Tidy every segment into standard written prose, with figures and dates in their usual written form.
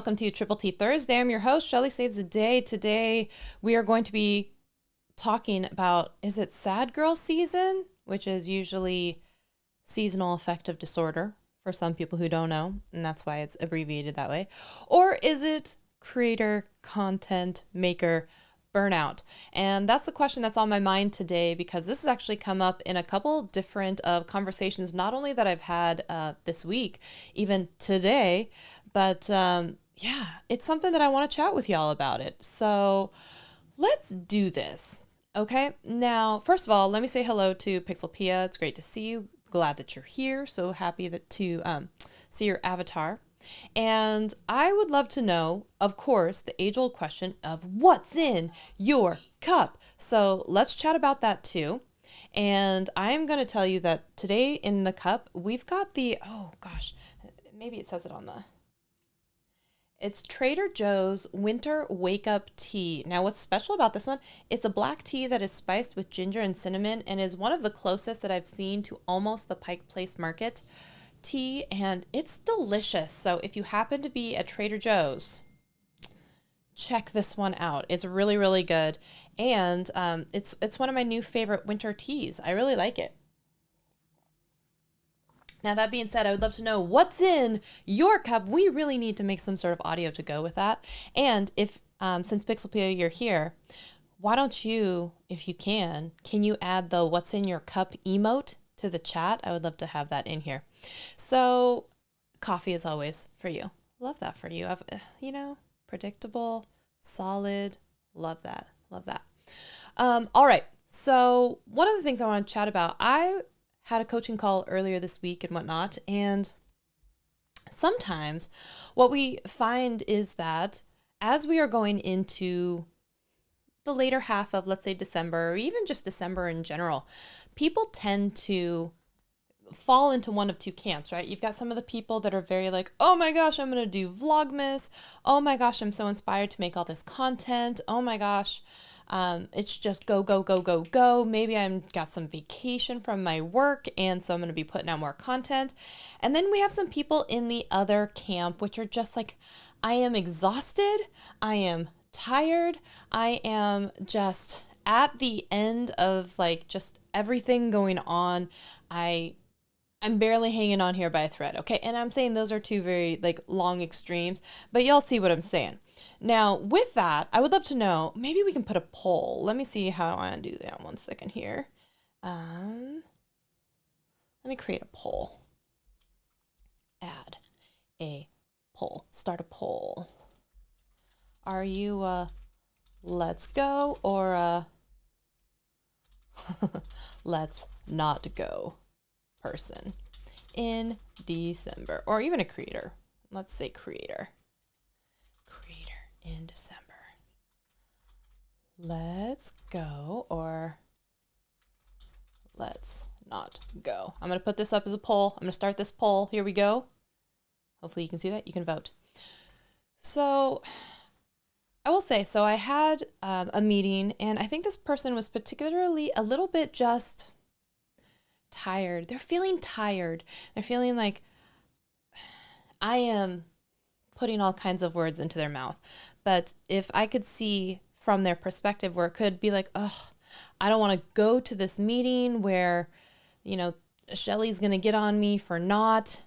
welcome to Triple T Thursday. I'm your host, Shelly Saves the Day. Today, we are going to be talking about, is it sad girl season, which is usually seasonal affective disorder for some people who don't know, and that's why it's abbreviated that way. Or is it creator, content maker burnout? And that's the question that's on my mind today, because this has actually come up in a couple different conversations, not only that I've had this week, even today, but yeah, it's something that I want to chat with y'all about it. So let's do this. Okay. Now, first of all, let me say hello to Pixelpia. It's great to see you. Glad that you're here. So happy to see your avatar. And I would love to know, of course, the age-old question of what's in your cup. So let's chat about that too. And I'm going to tell you that today in the cup, we've got the, oh gosh, maybe it says it on the, it's Trader Joe's Winter Wake Up Tea. Now, what's special about this one, it's a black tea that is spiced with ginger and cinnamon and is one of the closest that I've seen to almost the Pike Place Market tea, and it's delicious. So if you happen to be at Trader Joe's, check this one out. It's really, really good. And it's one of my new favorite winter teas. I really like it. Now, that being said, I would love to know what's in your cup. We really need to make some sort of audio to go with that. And if, since Pixelpia, you're here, why don't you, if you can you add the what's in your cup emote to the chat? I would love to have that in here. So coffee as always for you. Love that for you. Predictable, solid. Love that. Love that. All right. So one of the things I want to chat about, I had a coaching call earlier this week and whatnot. And sometimes what we find is that as we are going into the later half of, let's say, December, or even just December in general, people tend to fall into one of two camps, right? You've got some of the people that are very like, oh my gosh, I'm going to do Vlogmas. Oh my gosh, I'm so inspired to make all this content. Oh my gosh, it's just go, go, go, go, go. Maybe I've got some vacation from my work, and so I'm going to be putting out more content. And then we have some people in the other camp, which are just like, I am exhausted. I am tired. I am just at the end of like just everything going on. I'm barely hanging on here by a thread. Okay. And I'm saying those are two very like long extremes, but y'all see what I'm saying. Now with that, I would love to know, maybe we can put a poll. Let me see how I do that. 1 second here. Let me create a poll. Add a poll, start a poll. Are you let's go or let's not go person in December, or even a creator? Let's say creator in December. Let's go or let's not go. I'm going to put this up as a poll. I'm going to start this poll. Here we go. Hopefully you can see that. You can vote. So I will say, so I had a meeting, and I think this person was particularly a little bit just tired. They're feeling tired. They're feeling like, I am putting all kinds of words into their mouth. But if I could see from their perspective where it could be like, oh, I don't want to go to this meeting where, Shelly's going to get on me for not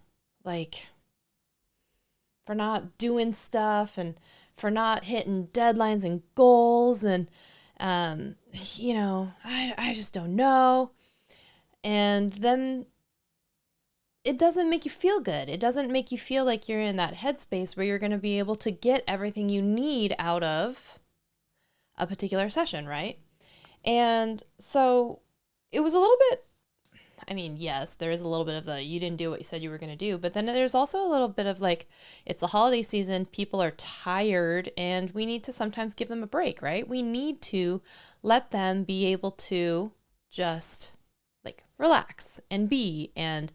doing stuff and for not hitting deadlines and goals. And, I just don't know. And then it doesn't make you feel good. It doesn't make you feel like you're in that headspace where you're going to be able to get everything you need out of a particular session, right? And so it was a little bit, yes, there is a little bit of the, you didn't do what you said you were going to do, but then there's also a little bit of like, it's the holiday season, people are tired, and we need to sometimes give them a break, right? We need to let them be able to just like relax and be. And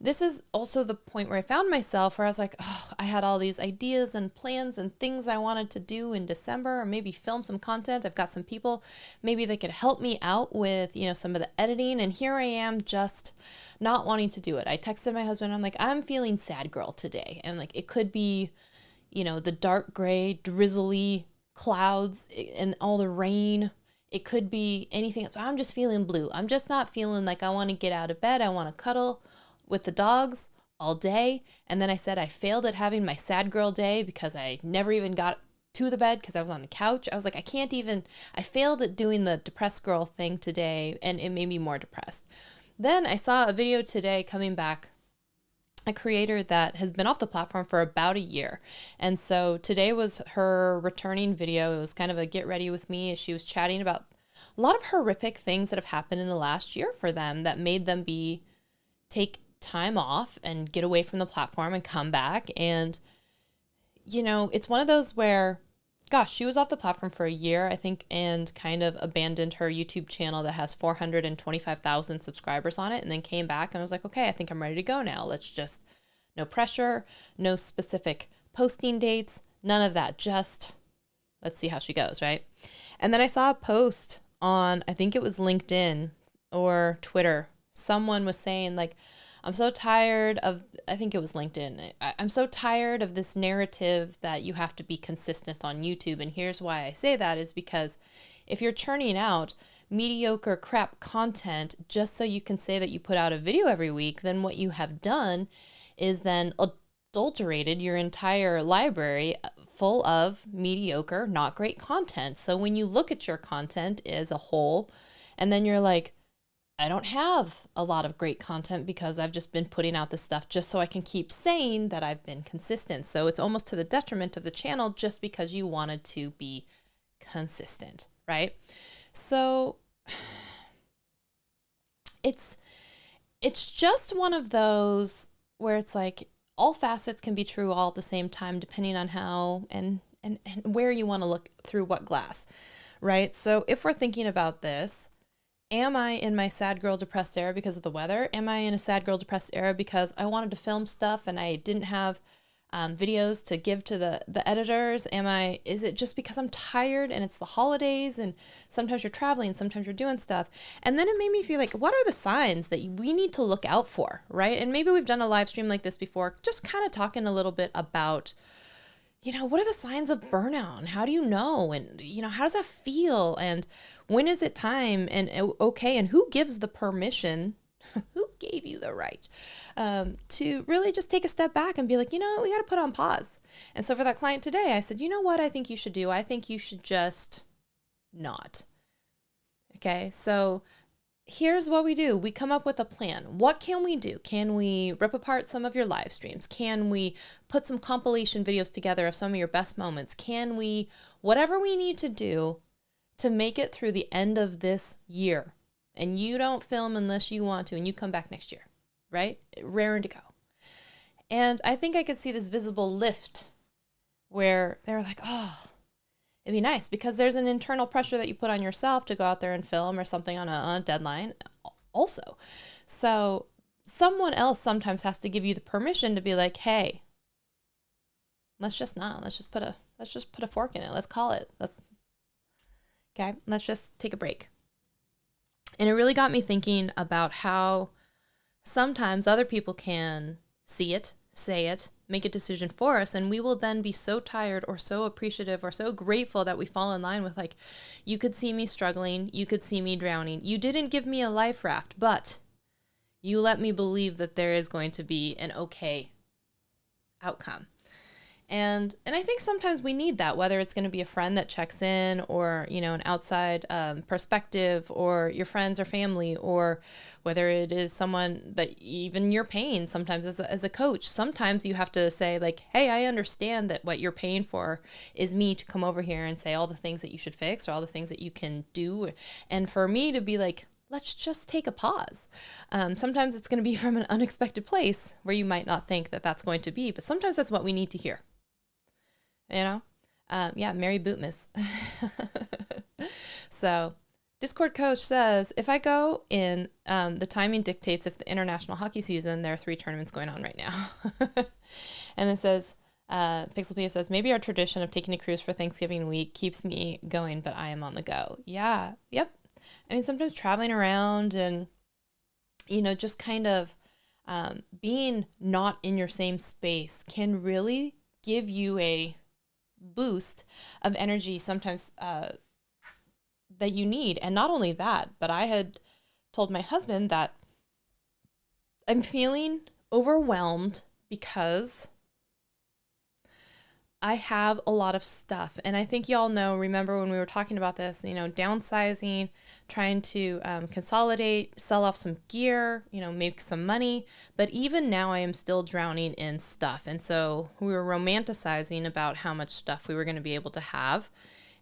this is also the point where I found myself where I was like, oh, I had all these ideas and plans and things I wanted to do in December, or maybe film some content. I've got some people, maybe they could help me out with, some of the editing. And here I am just not wanting to do it. I texted my husband. I'm like, I'm feeling sad girl today. And like, it could be, the dark gray, drizzly clouds and all the rain. It could be anything else. I'm just feeling blue. I'm just not feeling like I want to get out of bed. I want to cuddle with the dogs all day. And then I said I failed at having my sad girl day because I never even got to the bed because I was on the couch. I was like, I failed at doing the depressed girl thing today, and it made me more depressed. Then I saw a video today coming back, a creator that has been off the platform for about a year. And so today was her returning video. It was kind of a get ready with me. She was chatting about a lot of horrific things that have happened in the last year for them that made them take time off and get away from the platform and come back. And, it's one of those where, gosh, she was off the platform for a year, I think, and kind of abandoned her YouTube channel that has 425,000 subscribers on it, and then came back and was like, okay, I think I'm ready to go now. No pressure, no specific posting dates, none of that. Just let's see how she goes, right? And then I saw a post on, I think it was LinkedIn or Twitter. Someone was saying like, I think it was LinkedIn. I'm so tired of this narrative that you have to be consistent on YouTube. And here's why I say that is because if you're churning out mediocre crap content just so you can say that you put out a video every week, then what you have done is then adulterated your entire library full of mediocre, not great content. So when you look at your content as a whole, and then you're like, I don't have a lot of great content because I've just been putting out this stuff just so I can keep saying that I've been consistent. So it's almost to the detriment of the channel just because you wanted to be consistent, right? So it's just one of those where it's like all facets can be true all at the same time, depending on how and where you want to look through what glass, right? So if we're thinking about this, am I in my sad girl depressed era because of the weather? Am I in a sad girl depressed era because I wanted to film stuff and I didn't have videos to give to the editors? Is it just because I'm tired and it's the holidays and sometimes you're traveling, sometimes you're doing stuff? And then it made me feel like, what are the signs that we need to look out for, right? And maybe we've done a live stream like this before, just kind of talking a little bit about, what are the signs of burnout and how do you know? And, how does that feel? And when is it time and okay? And who gives the permission? Who gave you the right to really just take a step back and be like, we got to put on pause. And so for that client today, I said, you know what I think you should do? I think you should just not. Okay. So here's what we do. We come up with a plan. What can we do? Can we rip apart some of your live streams? Can we put some compilation videos together of some of your best moments? Can we, whatever we need to do to make it through the end of this year, and you don't film unless you want to, and you come back next year, right? Raring to go. And I think I could see this visible lift where they're like, oh, it'd be nice because there's an internal pressure that you put on yourself to go out there and film or something on a deadline also. So someone else sometimes has to give you the permission to be like, hey, let's just put a fork in it. Let's call it. Let's just take a break. And it really got me thinking about how sometimes other people can see it, say it, make a decision for us, and we will then be so tired or so appreciative or so grateful that we fall in line with like, you could see me struggling, you could see me drowning. You didn't give me a life raft, but you let me believe that there is going to be an okay outcome. And I think sometimes we need that, whether it's going to be a friend that checks in or, an outside perspective or your friends or family, or whether it is someone that even you're paying sometimes as a coach. Sometimes you have to say like, hey, I understand that what you're paying for is me to come over here and say all the things that you should fix or all the things that you can do. And for me to be like, let's just take a pause. Sometimes it's going to be from an unexpected place where you might not think that that's going to be, but sometimes that's what we need to hear. Mary Bootmas. So Discord coach says, if I go in, the timing dictates if the international hockey season, there are 3 tournaments going on right now. And it says, Pixelpia says, maybe our tradition of taking a cruise for Thanksgiving week keeps me going, but I am on the go. Yeah. Yep. I mean, sometimes traveling around and, just kind of being not in your same space can really give you a boost of energy sometimes that you need. And not only that, but I had told my husband that I'm feeling overwhelmed because I have a lot of stuff. And I think y'all know, remember when we were talking about this, downsizing, trying to consolidate, sell off some gear, make some money. But even now I am still drowning in stuff. And so we were romanticizing about how much stuff we were going to be able to have.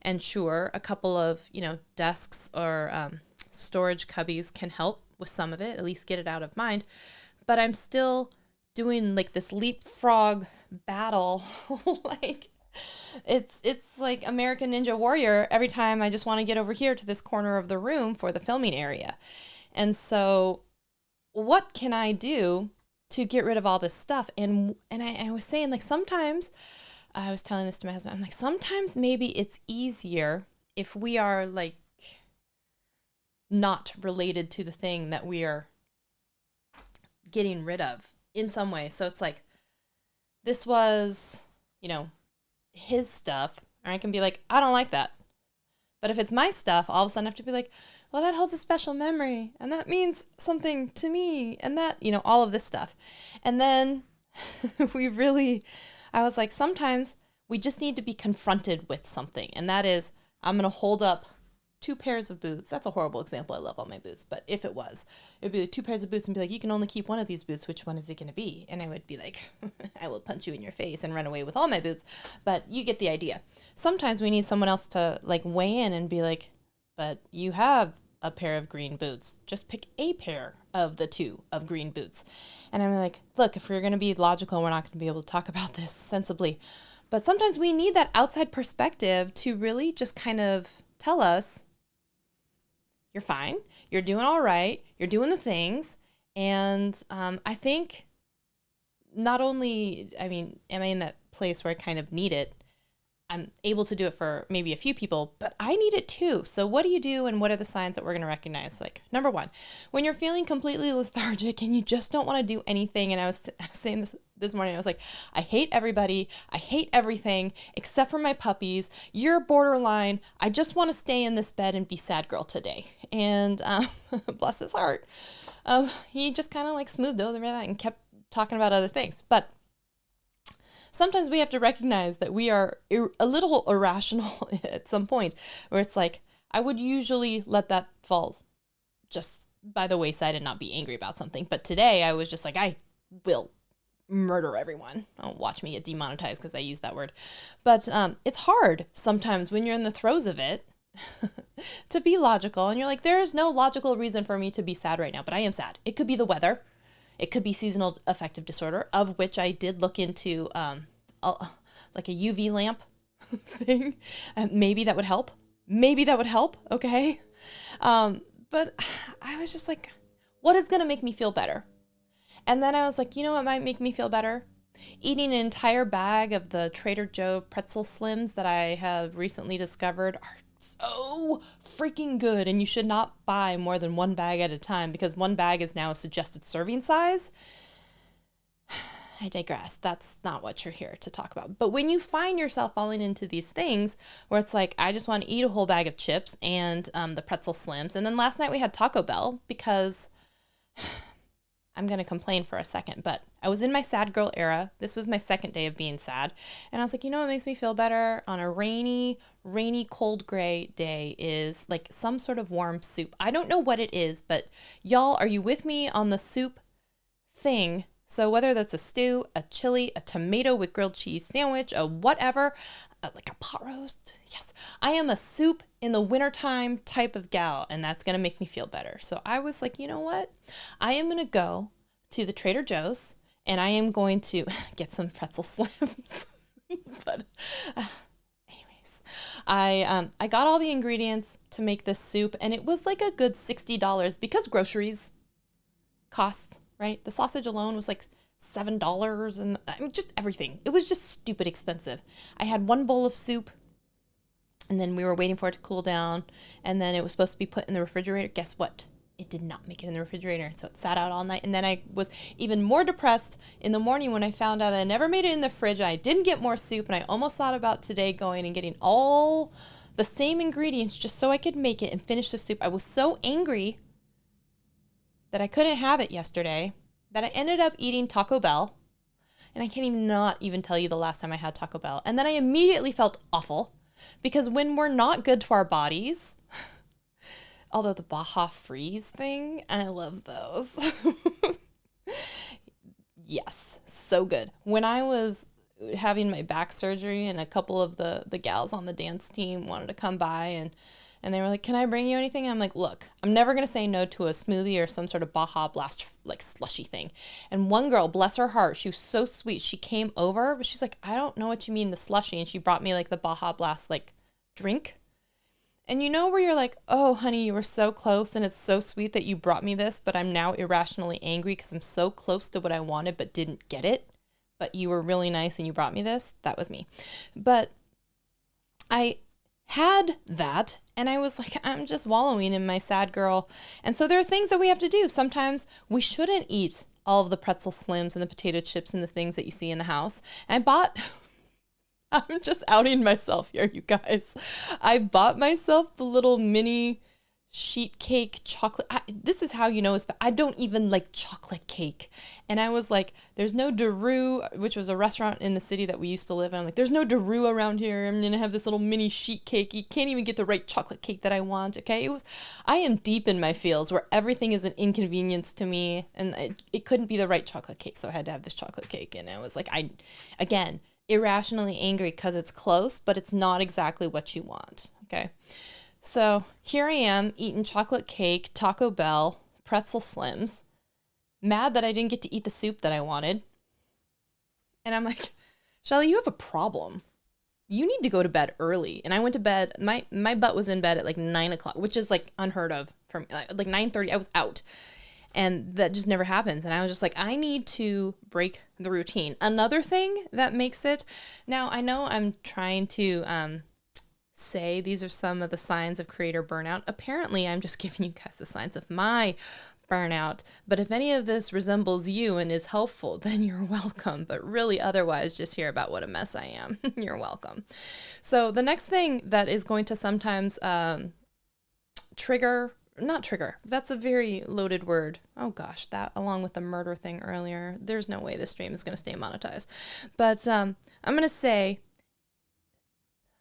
And sure, a couple of, desks or storage cubbies can help with some of it, at least get it out of mind. But I'm still doing like this leapfrog battle. Like it's like American Ninja Warrior every time I just want to get over here to this corner of the room for the filming area. And so what can I do to get rid of all this stuff? And I was saying, like, sometimes I was telling this to my husband, I'm like, sometimes maybe it's easier if we are like not related to the thing that we are getting rid of in some way. So it's like, this was, his stuff, and I can be like, I don't like that. But if it's my stuff, all of a sudden I have to be like, well, that holds a special memory, and that means something to me, and that, all of this stuff. And then I was like, sometimes we just need to be confronted with something. And that is, I'm going to hold up 2 pairs of boots. That's a horrible example. I love all my boots. But if it was, it would be like 2 pairs of boots and be like, you can only keep one of these boots. Which one is it going to be? And I would be like, I will punch you in your face and run away with all my boots. But you get the idea. Sometimes we need someone else to like weigh in and be like, but you have a pair of green boots. Just pick a pair of the 2 of green boots. And I'm like, look, if we're going to be logical, we're not going to be able to talk about this sensibly. But sometimes we need that outside perspective to really just kind of tell us, you're fine, you're doing all right, you're doing the things. And I think not only, am I in that place where I kind of need it, I'm able to do it for maybe a few people, but I need it too. So what do you do, and what are the signs that we're going to recognize? Like, number 1, when you're feeling completely lethargic and you just don't want to do anything. And I was saying this morning, I was like, I hate everybody. I hate everything except for my puppies. You're borderline. I just want to stay in this bed and be sad girl today. And bless his heart. He just kind of like smoothed over that and kept talking about other things. But sometimes we have to recognize that we are a little irrational at some point, where it's like, I would usually let that fall just by the wayside and not be angry about something. But today I was just like, I will murder everyone. Don't watch me get demonetized because I use that word. But it's hard sometimes when you're in the throes of it to be logical. And you're like, there is no logical reason for me to be sad right now, but I am sad. It could be the weather. It could be seasonal affective disorder, of which I did look into like a UV lamp thing. Maybe that would help. Okay. But I was just like, what is going to make me feel better? And then I was like, you know what might make me feel better? Eating an entire bag of the Trader Joe pretzel slims that I have recently discovered are so freaking good. And you should not buy more than 1 bag at a time, because 1 bag is now a suggested serving size. I digress. That's not what you're here to talk about. But when you find yourself falling into these things where it's like, I just want to eat a whole bag of chips and the pretzel slims. And then last night we had Taco Bell because I'm going to complain for a second, but I was in my sad girl era. This was my 2nd day of being sad. And I was like, you know what makes me feel better on a rainy, cold gray day is like some sort of warm soup. I don't know what it is, but y'all, are you with me on the soup thing? So whether that's a stew, a chili, a tomato with grilled cheese sandwich, a whatever, like a pot roast. Yes, I am a soup in the wintertime type of gal, and that's going to make me feel better. So I was like, you know what? I am going to go to the Trader Joe's, and I am going to get some pretzel slims. But anyways, I got all the ingredients to make this soup, and it was like a good $60 because groceries cost, right? The sausage alone was like $7, and just everything. It was just stupid expensive. I had 1 bowl of soup, and then we were waiting for it to cool down, and then it was supposed to be put in the refrigerator. Guess what? It did not make it in the refrigerator. So it sat out all night. And then I was even more depressed in the morning when I found out that I never made it in the fridge. I didn't get more soup. And I almost thought about today going and getting all the same ingredients just so I could make it and finish the soup. I was so angry that I couldn't have it yesterday that I ended up eating Taco Bell. And I can't even not even tell you the last time I had Taco Bell. And then I immediately felt awful because when we're not good to our bodies, although the Baja Freeze thing, I love those. Yes, so good. When I was having my back surgery and a couple of the gals on the dance team wanted to come by and they were like, can I bring you anything? I'm like, look, I'm never going to say no to a smoothie or some sort of Baja Blast, like slushy thing. And one girl, bless her heart, she was so sweet. She came over, but she's like, I don't know what you mean, the slushy. And she brought me like the Baja Blast, like drink. And you know where you're like, oh, honey, you were so close and it's so sweet that you brought me this, but I'm now irrationally angry because I'm so close to what I wanted but didn't get it. But you were really nice and you brought me this. That was me. But I had that and I was like, I'm just wallowing in my sad girl. And so there are things that we have to do. Sometimes we shouldn't eat all of the pretzel slims and the potato chips and the things that you see in the house. And I bought... I'm just outing myself here, you guys. I bought myself the little mini sheet cake chocolate. This is how you know it's bad. I don't even like chocolate cake. And I was like, there's no Daru, which was a restaurant in the city that we used to live in. I'm like, there's no Daru around here. I'm going to have this little mini sheet cake. You can't even get the right chocolate cake that I want. Okay. I am deep in my feels where everything is an inconvenience to me. And it couldn't be the right chocolate cake. So I had to have this chocolate cake. And I was like, again, irrationally angry because it's close, but it's not exactly what you want. Okay. So here I am eating chocolate cake, Taco Bell, pretzel slims, mad that I didn't get to eat the soup that I wanted. And I'm like, Shelly, you have a problem. You need to go to bed early. And I went to bed. My butt was in bed at like 9 o'clock, which is like unheard of for me. Like 9:30, I was out. And that just never happens. And I was just like, I need to break the routine. Another thing that makes it, now I know I'm trying to say these are some of the signs of creator burnout. Apparently, I'm just giving you guys the signs of my burnout. But if any of this resembles you and is helpful, then you're welcome. But really, otherwise, just hear about what a mess I am. You're welcome. So the next thing that is going to sometimes not trigger. That's a very loaded word. Oh gosh, that along with the murder thing earlier, there's no way this stream is going to stay monetized. But I'm going to say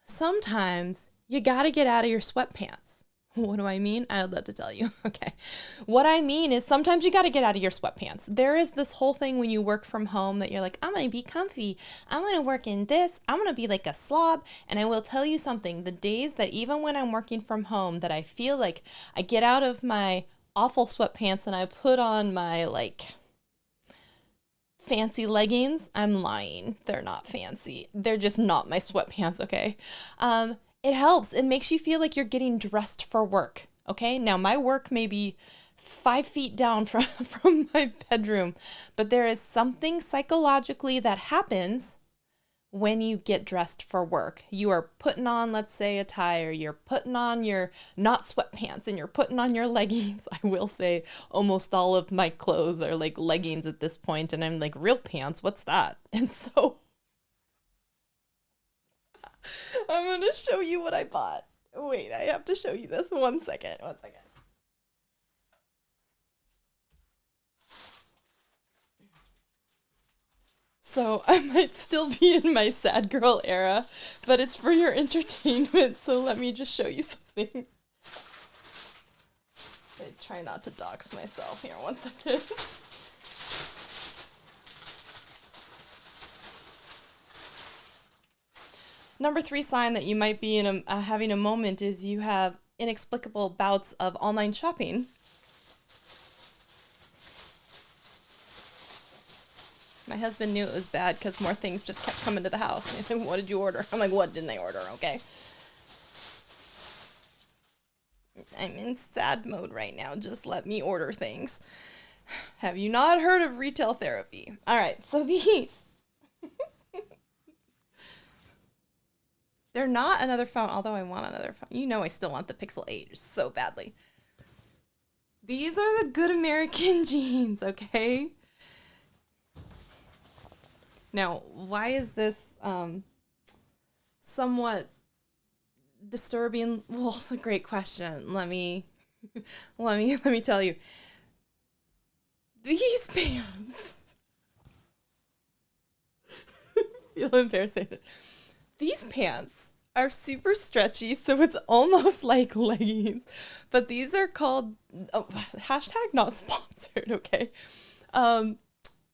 sometimes you got to get out of your sweatpants. What do I mean? I'd love to tell you. Okay. What I mean is sometimes you got to get out of your sweatpants. There is this whole thing when you work from home that you're like, I'm going to be comfy. I'm going to work in this. I'm going to be like a slob. And I will tell you something, the days that even when I'm working from home that I feel like I get out of my awful sweatpants and I put on my like fancy leggings, I'm lying. They're not fancy. They're just not my sweatpants. Okay. It helps. It makes you feel like you're getting dressed for work. Okay. Now my work may be 5 feet down from my bedroom, but there is something psychologically that happens when you get dressed for work. You are putting on, let's say, a tie, or you're putting on your not sweatpants and you're putting on your leggings. I will say almost all of my clothes are like leggings at this point, and I'm like, real pants, what's that? And so I'm going to show you what I bought. Wait, I have to show you this. One second. So I might still be in my sad girl era, but it's for your entertainment. So let me just show you something. I try not to dox myself here. One second. Number 3 sign that you might be in having a moment is you have inexplicable bouts of online shopping. My husband knew it was bad because more things just kept coming to the house. And he said, what did you order? I'm like, what didn't I order? Okay. I'm in sad mode right now. Just let me order things. Have you not heard of retail therapy? All right. So these. They're not another phone, although I want another phone. You know I still want the Pixel 8 so badly. These are the good American jeans, okay? Now, why is this somewhat disturbing? Well, a great question. Let me tell you. These pants. Feel embarrassed. These pants are super stretchy, so it's almost like leggings. But these are called hashtag not sponsored, okay?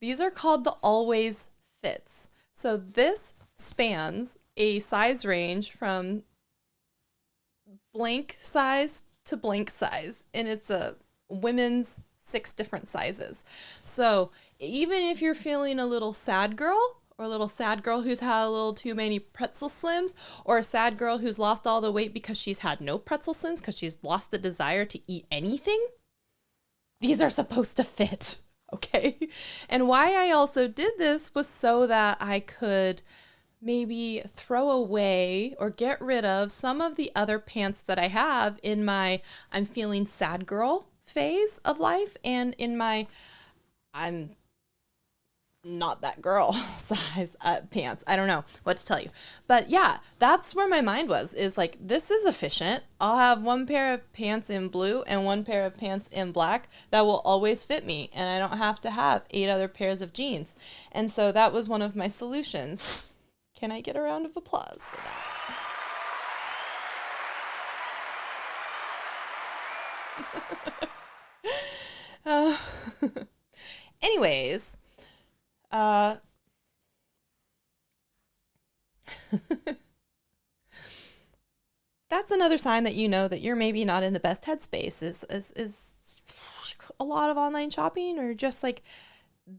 These are called the Always Fits. So this spans a size range from blank size to blank size, and it's a women's 6 different sizes. So even if you're feeling a little sad girl, or a little sad girl who's had a little too many pretzel slims, or a sad girl who's lost all the weight because she's had no pretzel slims because she's lost the desire to eat anything, these are supposed to fit, okay? And why I also did this was so that I could maybe throw away or get rid of some of the other pants that I have in my I'm feeling sad girl phase of life, and in my I'm not that girl size pants. I don't know what to tell you. But yeah, that's where my mind was, is like, this is efficient. I'll have one pair of pants in blue and one pair of pants in black that will always fit me, and I don't have to have 8 other pairs of jeans. And so that was one of my solutions. Can I get a round of applause for that? Anyways, that's another sign that you know that you're maybe not in the best headspace, is a lot of online shopping, or just like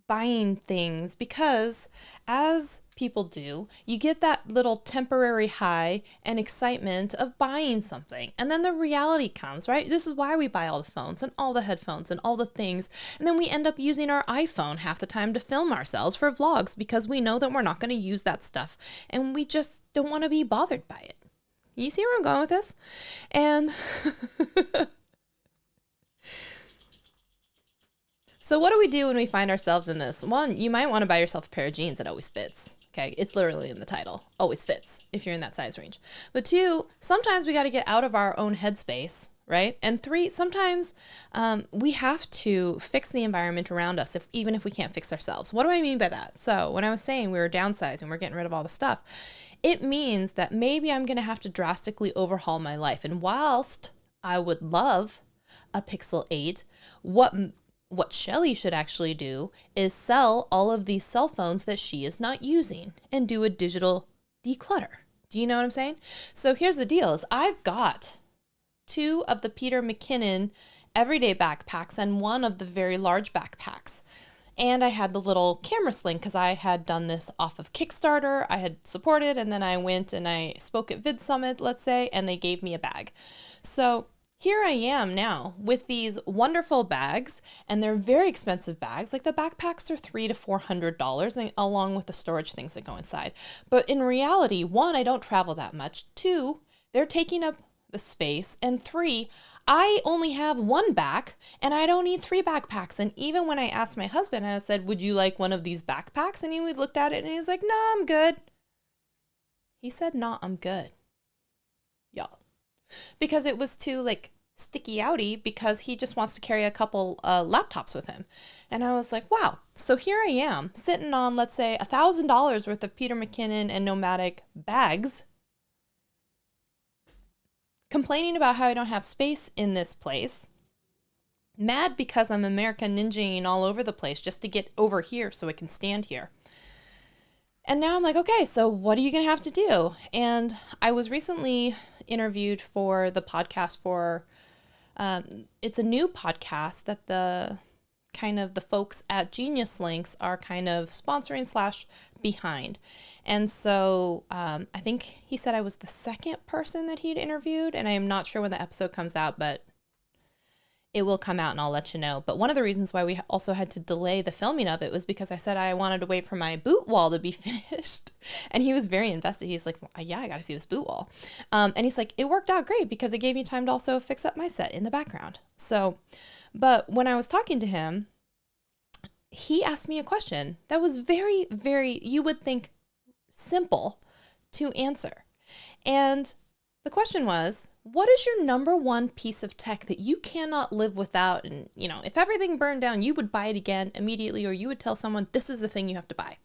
buying things, because as people do, you get that little temporary high and excitement of buying something, and then the reality comes, right? This is why we buy all the phones and all the headphones and all the things, and then we end up using our iPhone half the time to film ourselves for vlogs, because we know that we're not going to use that stuff, and we just don't want to be bothered by it. You see where I'm going with this? And so what do we do when we find ourselves in this? One, you might want to buy yourself a pair of jeans that always fits. Okay, it's literally in the title. Always fits if you're in that size range. But 2, sometimes we got to get out of our own headspace, right? And 3, sometimes we have to fix the environment around us, even if we can't fix ourselves. What do I mean by that? So when I was saying we were downsizing, we're getting rid of all the stuff, it means that maybe I'm going to have to drastically overhaul my life. And whilst I would love a Pixel 8, what Shelly should actually do is sell all of these cell phones that she is not using and do a digital declutter. Do you know what I'm saying? So here's the deal, is I've got 2 of the Peter McKinnon everyday backpacks and 1 of the very large backpacks. And I had the little camera sling because I had done this off of Kickstarter. I had supported, and then I went and I spoke at Vid Summit, let's say, and they gave me a bag. So here I am now with these wonderful bags, and they're very expensive bags. Like the backpacks are $300 to $400 along with the storage things that go inside. But in reality, 1, I don't travel that much. 2, they're taking up the space. And 3, I only have 1 back, and I don't need 3 backpacks. And even when I asked my husband, I said, would you like one of these backpacks? And he looked at it and he was like, no, I'm good. He said, no, I'm good. Y'all. Because it was too like sticky outy, because he just wants to carry a couple laptops with him. And I was like, wow. So here I am sitting on, let's say, $1,000 worth of Peter McKinnon and Nomadic bags, complaining about how I don't have space in this place, mad because I'm American ninjaing all over the place just to get over here so I can stand here. And now I'm like, okay, so what are you going to have to do? And I was recently interviewed for the podcast for, it's a new podcast that the folks at Genius Links are kind of sponsoring / behind. And so I think he said I was the 2nd person that he'd interviewed, and I am not sure when the episode comes out, but it will come out and I'll let you know. But one of the reasons why we also had to delay the filming of it was because I said I wanted to wait for my boot wall to be finished. And he was very invested. He's like, well, yeah, I got to see this boot wall. And he's like, it worked out great because it gave me time to also fix up my set in the background. So, But when I was talking to him, he asked me a question that was very, very, you would think, simple to answer. And the question was, what is your number one piece of tech that you cannot live without? And, if everything burned down, you would buy it again immediately, or you would tell someone, this is the thing you have to buy.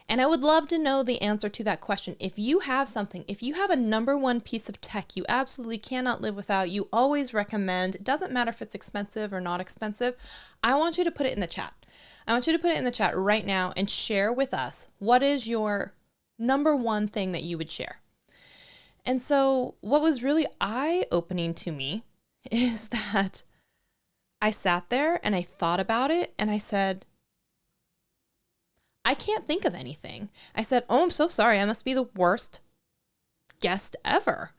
And I would love to know the answer to that question. If you have a number one piece of tech you absolutely cannot live without, you always recommend, it doesn't matter if it's expensive or not expensive, I want you to put it in the chat. I want you to put it in the chat right now and share with us, what is your number one thing that you would share? And so what was really eye-opening to me is that I sat there and I thought about it and I said, I can't think of anything. I said, oh, I'm so sorry. I must be the worst guest ever.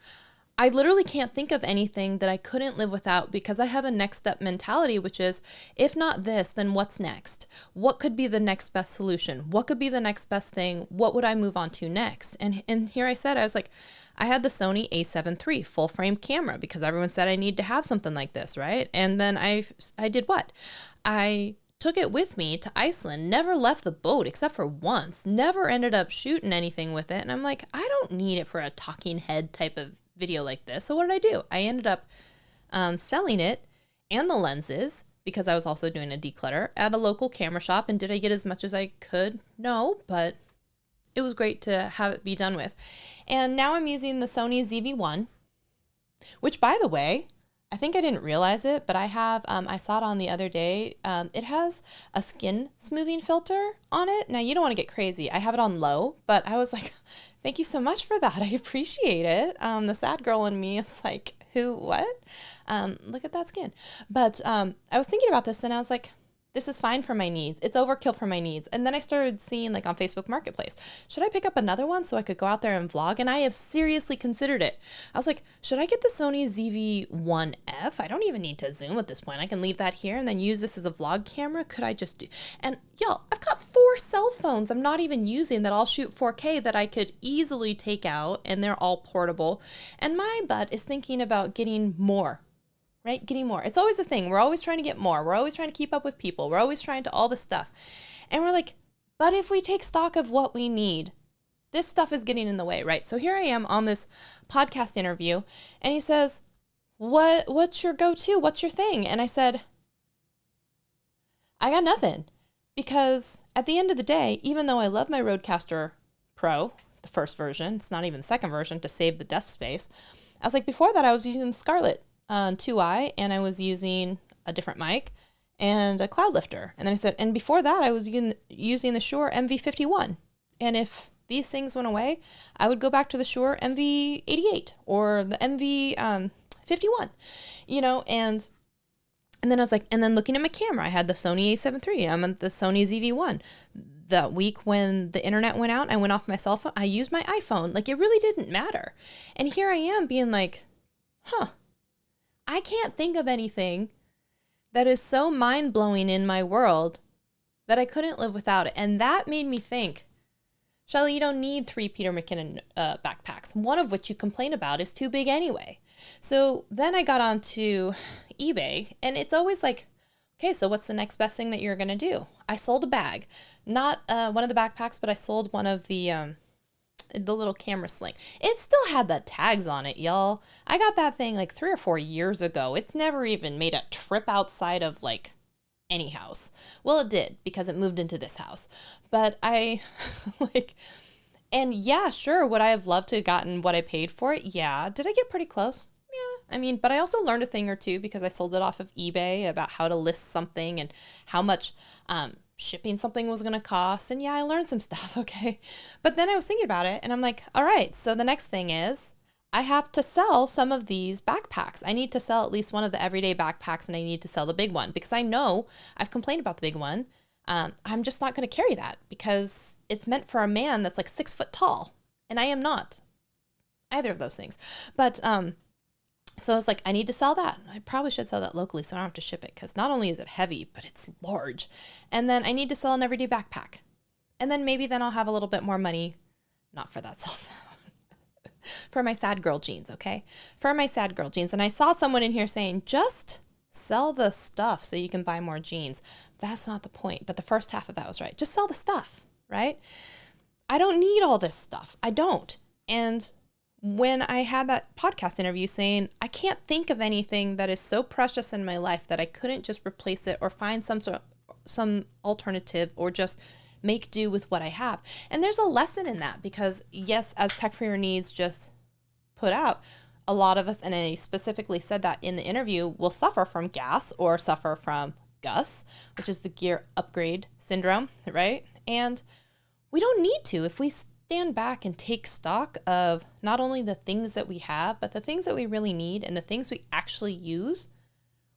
I literally can't think of anything that I couldn't live without because I have a next step mentality, which is, if not this, then what's next? What could be the next best solution? What could be the next best thing? What would I move on to next? And here I was like, I had the Sony a7 III full frame camera because everyone said I need to have something like this, right? And then I did what? I took it with me to Iceland, never left the boat except for once, never ended up shooting anything with it. And I'm like, I don't need it for a talking head type of video like this. So what did I do? I ended up selling it and the lenses, because I was also doing a declutter, at a local camera shop. And did I get as much as I could? No, but it was great to have it be done with. And now I'm using the Sony ZV-1, which, by the way, I think I didn't realize it, but I have, I saw it on the other day. It has a skin smoothing filter on it. Now, you don't want to get crazy. I have it on low, but I was like, thank you so much for that. I appreciate it. The sad girl in me is like, who, what? Look at that skin. But I was thinking about this and I was like, this is fine for my needs. It's overkill for my needs. And then I started seeing, like, on Facebook Marketplace, should I pick up another one so I could go out there and vlog? And I have seriously considered it. I was like, should I get the Sony ZV-1F? I don't even need to zoom at this point. I can leave that here and then use this as a vlog camera. Could I just do? And y'all, I've got 4 cell phones I'm not even using that all shoot 4K that I could easily take out, and they're all portable. And my butt is thinking about getting more. Right? Getting more. It's always a thing. We're always trying to get more. We're always trying to keep up with people. We're always trying to all this stuff. And we're like, but if we take stock of what we need, this stuff is getting in the way, right? So here I am on this podcast interview and he says, what's your go-to? What's your thing? And I said, I got nothing, because at the end of the day, even though I love my Rodecaster Pro, the first version, it's not even the second version to save the desk space. I was like, before that I was using the Scarlett 2i, and I was using a different mic and a cloud lifter. And then I said, and before that I was using the Shure MV51. And if these things went away, I would go back to the Shure MV88 or the MV51, and then I was like, and then looking at my camera, I had the Sony a7 III, I'm at the Sony ZV-1. That week when the internet went out, I went off my cell phone, I used my iPhone. Like, it really didn't matter. And here I am being like, I can't think of anything that is so mind-blowing in my world that I couldn't live without it. And that made me think, Shelly, you don't need 3 Peter McKinnon backpacks, one of which you complain about is too big anyway. So then I got onto eBay, and it's always like, okay, so what's the next best thing that you're going to do? I sold a bag, not one of the backpacks, but I sold one of the little camera sling. It still had the tags on it, y'all. I got that thing like 3 or 4 years ago. It's never even made a trip outside of like any house. Well, it did, because it moved into this house. But I and yeah, sure, would I have loved to have gotten what I paid for it? Yeah. Did I get pretty close? Yeah. I mean, but I also learned a thing or two because I sold it off of eBay about how to list something and how much shipping something was going to cost. And yeah, I learned some stuff. Okay. But then I was thinking about it and I'm like, all right, so the next thing is I have to sell some of these backpacks. I need to sell at least one of the everyday backpacks, and I need to sell the big one because I know I've complained about the big one. I'm just not going to carry that because it's meant for a man that's like 6 foot tall, and I am not either of those things. But so I was like, I need to sell that. I probably should sell that locally so I don't have to ship it, because not only is it heavy, but it's large. And then I need to sell an everyday backpack. And then maybe then I'll have a little bit more money, not for that cell phone, for my sad girl jeans, okay? For my sad girl jeans. And I saw someone in here saying, just Sell the stuff so you can buy more jeans. That's not the point. But the first half of that was right. Just sell the stuff, right? I don't need all this stuff. I don't. And when I had that podcast interview saying, I can't think of anything that is so precious in my life that I couldn't just replace it or find some alternative or just make do with what I have. And there's a lesson in that because yes, as Tech for Your Needs just put out, a lot of us, and I specifically said that in the interview, will suffer from GAS or suffer from GUS, which is the gear upgrade syndrome, right? And we don't need to. If we stand back and take stock of not only the things that we have, but the things that we really need and the things we actually use,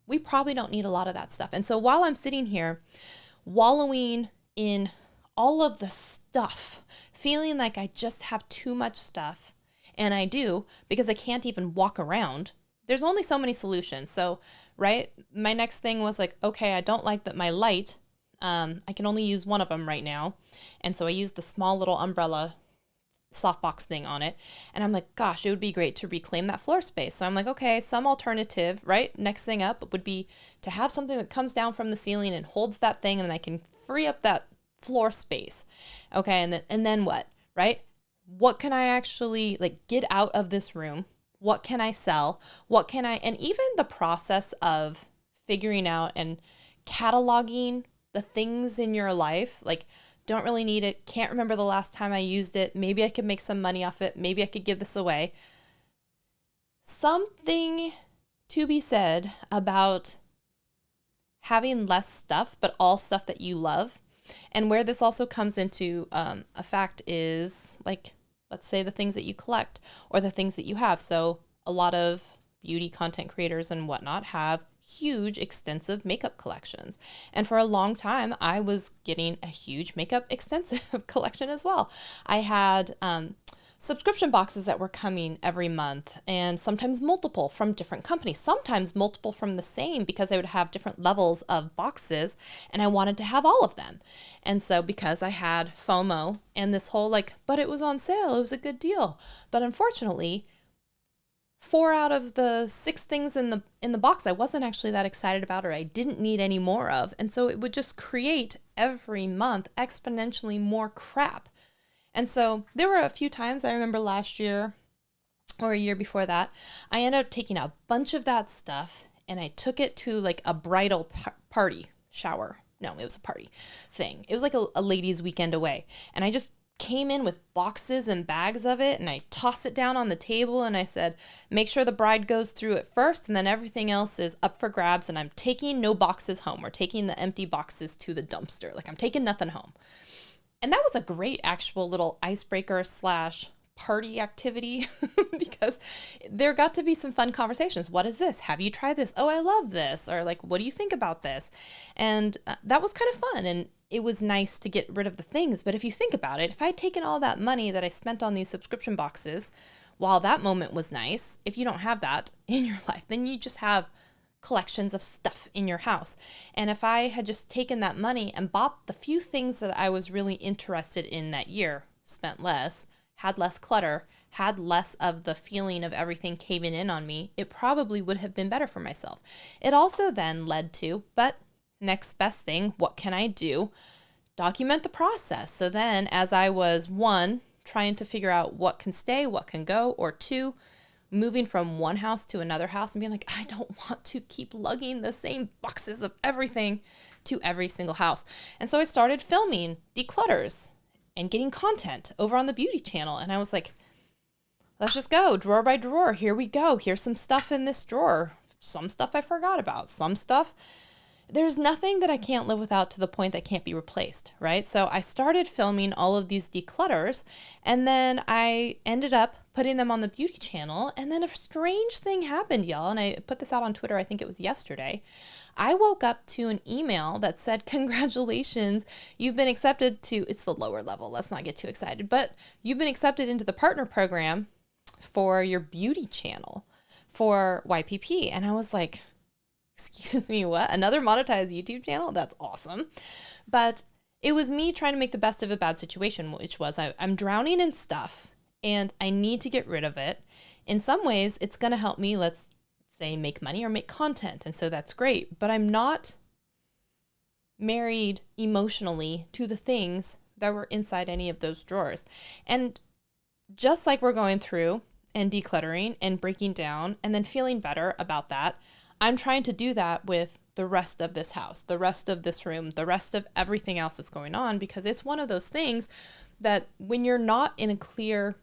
we probably don't need a lot of that stuff. And so while I'm sitting here wallowing in all of the stuff, feeling like I just have too much stuff, and I do because I can't even walk around, there's only so many solutions. So, right, my next thing was like, okay, I don't like that my light, I can only use one of them right now. And so I used the small little umbrella softbox thing on it. And I'm like, gosh, it would be great to reclaim that floor space. So I'm like, okay, some alternative, right? Next thing up would be to have something that comes down from the ceiling and holds that thing, and then I can free up that floor space. Okay, and then what, right? What can I actually like get out of this room? What can I sell? And even the process of figuring out and cataloging the things in your life, like don't really need it, can't remember the last time I used it, maybe I could make some money off it, maybe I could give this away. Something to be said about having less stuff, but all stuff that you love. And where this also comes into a fact is like, let's say the things that you collect or the things that you have. So a lot of beauty content creators and whatnot have huge, extensive makeup collections. And for a long time, I was getting a huge makeup extensive collection as well. I had subscription boxes that were coming every month, and sometimes multiple from different companies, sometimes multiple from the same, because they would have different levels of boxes and I wanted to have all of them. And so because I had FOMO and this whole like, but it was on sale, it was a good deal. But unfortunately, 4 out of the 6 things in the box I wasn't actually that excited about or I didn't need any more of. And so it would just create every month exponentially more crap. And so there were a few times, I remember last year or a year before that, I ended up taking a bunch of that stuff and I took it to like a bridal party shower. No, it was a party thing. It was like a ladies' weekend away. And I just came in with boxes and bags of it and I tossed it down on the table and I said, make sure the bride goes through it first and then everything else is up for grabs, and I'm taking no boxes home. We're taking the empty boxes to the dumpster. Like I'm taking nothing home. And that was a great actual little icebreaker / party activity because there got to be some fun conversations. What is this? Have you tried this? Oh, I love this. Or like, what do you think about this? And that was kind of fun. And it was nice to get rid of the things. But if you think about it, if I'd taken all that money that I spent on these subscription boxes, while that moment was nice, if you don't have that in your life, then you just have collections of stuff in your house. And if I had just taken that money and bought the few things that I was really interested in that year, spent less, had less clutter, had less of the feeling of everything caving in on me, it probably would have been better for myself. It also then led to, but next best thing, what can I do? Document the process. So then as I was 1, trying to figure out what can stay, what can go, or 2, moving from one house to another house and being like, I don't want to keep lugging the same boxes of everything to every single house. And so I started filming declutters and getting content over on the beauty channel. And I was like, let's just go drawer by drawer. Here we go. Here's some stuff in this drawer. Some stuff I forgot about. Some stuff, there's nothing that I can't live without to the point that can't be replaced, right? So I started filming all of these declutters and then I ended up putting them on the beauty channel. And then a strange thing happened, y'all. And I put this out on Twitter, I think it was yesterday. I woke up to an email that said, congratulations, you've been accepted to, it's the lower level, let's not get too excited, but you've been accepted into the partner program for your beauty channel for YPP. And I was like, excuse me, what? Another monetized YouTube channel? That's awesome. But it was me trying to make the best of a bad situation, which was I'm drowning in stuff and I need to get rid of it. In some ways, it's going to help me, let's say, make money or make content. And so that's great. But I'm not married emotionally to the things that were inside any of those drawers. And just like we're going through and decluttering and breaking down and then feeling better about that, I'm trying to do that with the rest of this house, the rest of this room, the rest of everything else that's going on, because it's one of those things that when you're not in a clear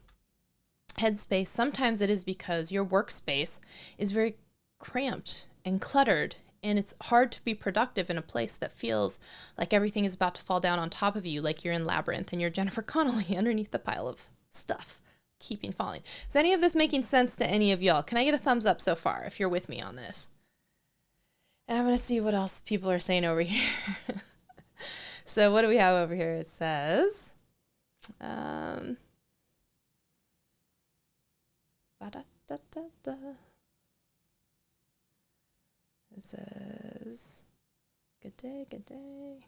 headspace, sometimes it is because your workspace is very cramped and cluttered, and it's hard to be productive in a place that feels like everything is about to fall down on top of you, like you're in Labyrinth and you're Jennifer Connelly underneath the pile of stuff keeping falling. Is any of this making sense to any of y'all? Can I get a thumbs up so far if you're with me on this? And I'm going to see what else people are saying over here. So what do we have over here? It says, it says, good day, good day.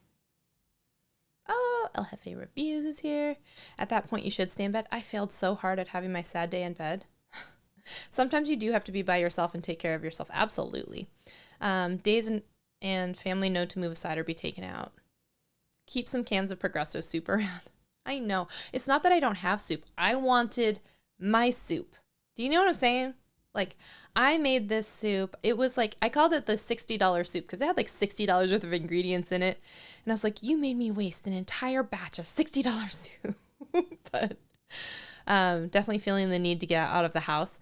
Oh, El Jefe Reviews is here. At that point, you should stay in bed. I failed so hard at having my sad day in bed. Sometimes you do have to be by yourself and take care of yourself. Absolutely. Days and family know to move aside or be taken out. Keep some cans of Progresso soup around. I know. It's not that I don't have soup. I wanted my soup. Do you know what I'm saying? Like, I made this soup. It was like, I called it the $60 soup because it had like $60 worth of ingredients in it. And I was like, you made me waste an entire batch of $60 soup. But definitely feeling the need to get out of the house.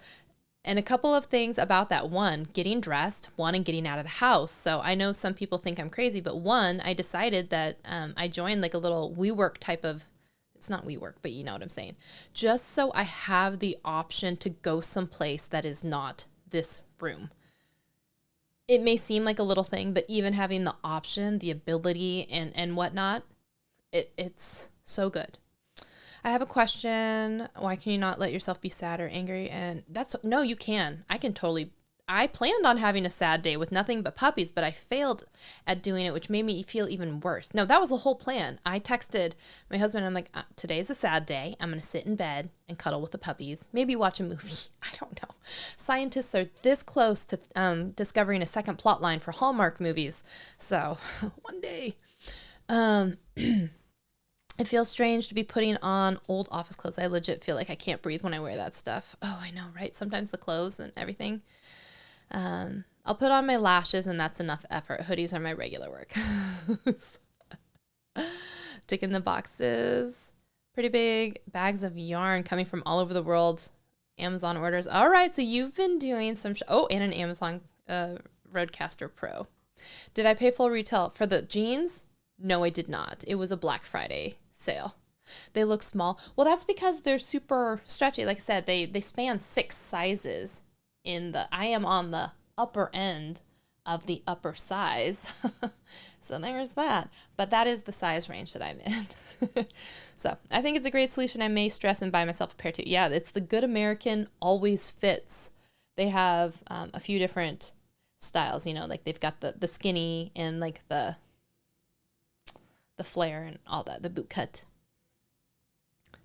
And a couple of things about that. One, getting dressed. One, and getting out of the house. So I know some people think I'm crazy, but one, I decided that I joined like a little WeWork type of, it's not WeWork, but you know what I'm saying. Just so I have the option to go someplace that is not this room. It may seem like a little thing, but even having the option, the ability and whatnot, it's so good. I have a question. Why can you not let yourself be sad or angry? And no, you can. I planned on having a sad day with nothing but puppies, but I failed at doing it, which made me feel even worse. No, that was the whole plan. I texted my husband. I'm like, today's a sad day. I'm going to sit in bed and cuddle with the puppies. Maybe watch a movie. I don't know. Scientists are this close to discovering a second plot line for Hallmark movies. So one day. It feels strange to be putting on old office clothes. I legit feel like I can't breathe when I wear that stuff. Oh, I know, right? Sometimes the clothes and everything. I'll put on my lashes and that's enough effort. Hoodies are my regular work. Ticking the boxes. Pretty big bags of yarn coming from all over the world. Amazon orders. All right, so you've been doing some... and an Amazon Rodecaster Pro. Did I pay full retail for the jeans? No, I did not. It was a Black Friday sale. They look small. Well, that's because they're super stretchy. Like I said, they span 6 sizes. I am on the upper end of the upper size. So there's that. But that is the size range that I'm in. So I think it's a great solution. I may stress and buy myself a pair too. Yeah, it's the Good American Always Fits. They have a few different styles, like they've got the skinny and like the flare and all that, the boot cut.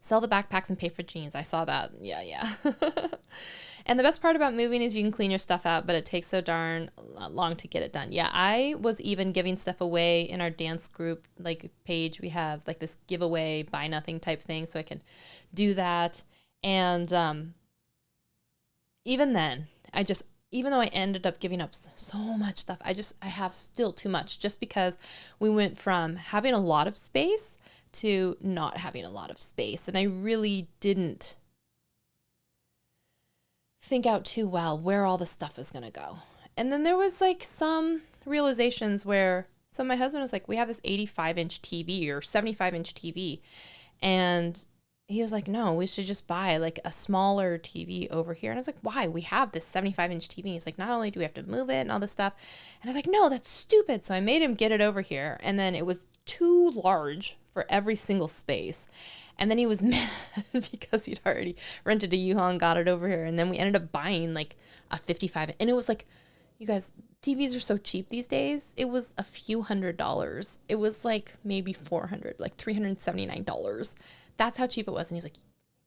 Sell the backpacks and pay for jeans. I saw that. Yeah. And the best part about moving is you can clean your stuff out, but it takes so darn long to get it done. Yeah, I was even giving stuff away in our dance group page. We have this giveaway, buy nothing type thing, so I can do that. And even then, even though I ended up giving up so much stuff, I have still too much, just because we went from having a lot of space to not having a lot of space. And I really didn't think out too well where all the stuff is going to go. And then there was some realizations where, so my husband was like, we have this 85-inch TV or 75-inch TV. And he was like, no, we should just buy a smaller TV over here. And I was like, why? We have this 75-inch TV. He's like, not only do we have to move it and all this stuff. And I was like, no, that's stupid. So I made him get it over here. And then it was too large for every single space. And then he was mad because he'd already rented a U-Haul and got it over here. And then we ended up buying a 55. And it was you guys, TVs are so cheap these days. It was a few $100s. It was maybe $400, $379. That's how cheap it was. And he's like,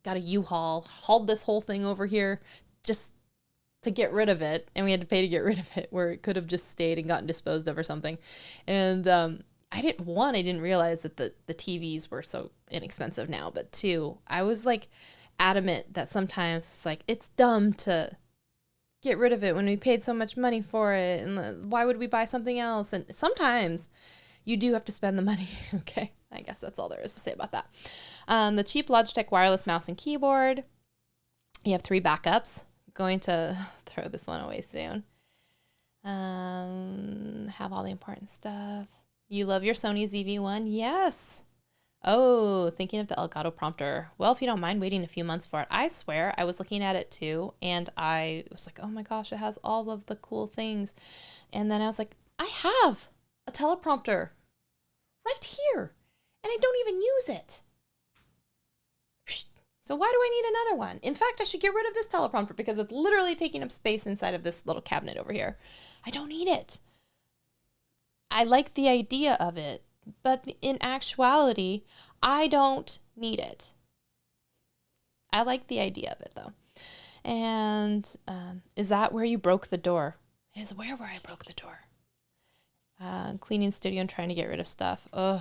got a U-Haul, hauled this whole thing over here. Just to get rid of it, and we had to pay to get rid of it, where it could have just stayed and gotten disposed of or something. And I didn't realize that the TVs were so inexpensive now, but two, I was like adamant that sometimes it's like, it's dumb to get rid of it when we paid so much money for it, and why would we buy something else? And sometimes you do have to spend the money. Okay, I guess that's all there is to say about that. The cheap Logitech wireless mouse and keyboard. You have 3 backups. Going to throw this one away soon. Have all the important stuff. You love your Sony ZV-1? Yes. Oh, thinking of the Elgato prompter. Well, if you don't mind waiting a few months for it. I swear, I was looking at it too, and I was like, oh my gosh, it has all of the cool things. And then I was like, I have a teleprompter right here, and I don't even use it. So why do I need another one? In fact, I should get rid of this teleprompter because it's literally taking up space inside of this little cabinet over here. I don't need it. I like the idea of it, but in actuality, I don't need it. I like the idea of it though. And is that where you broke the door? Is where I broke the door. Cleaning studio and trying to get rid of stuff. Ugh.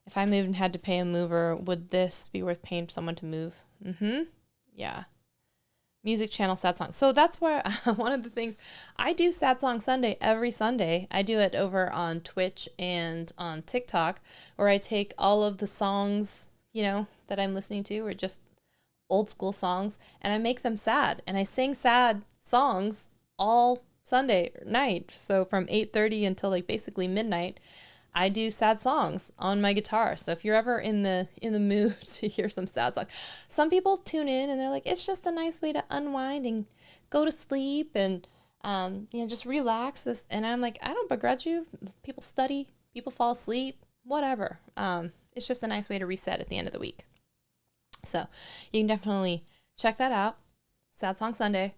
If I moved and had to pay a mover, would this be worth paying someone to move? Mm-hmm. Yeah. Music channel, sad songs. So that's where one of the things, I do Sad Song Sunday every Sunday. I do it over on Twitch and on TikTok, where I take all of the songs, that I'm listening to, or just old school songs, and I make them sad. And I sing sad songs all Sunday night. So from 8:30 until like basically midnight, I do sad songs on my guitar. So if you're ever in the mood to hear some sad songs, some people tune in and they're like, it's just a nice way to unwind and go to sleep and just relax. And I'm like, I don't begrudge you. People study, people fall asleep, whatever. It's just a nice way to reset at the end of the week. So you can definitely check that out. Sad Song Sunday.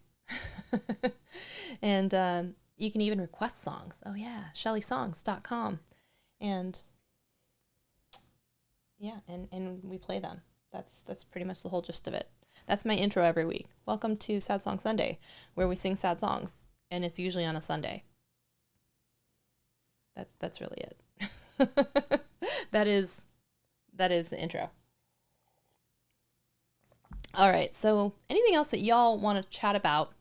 And you can even request songs. Oh yeah, ShellySongs.com. And yeah, and we play them. That's pretty much the whole gist of it. That's my intro every week. Welcome to Sad Song Sunday, where we sing sad songs, and it's usually on a Sunday. That's really it. That is the intro. All right, so anything else that y'all want to chat about?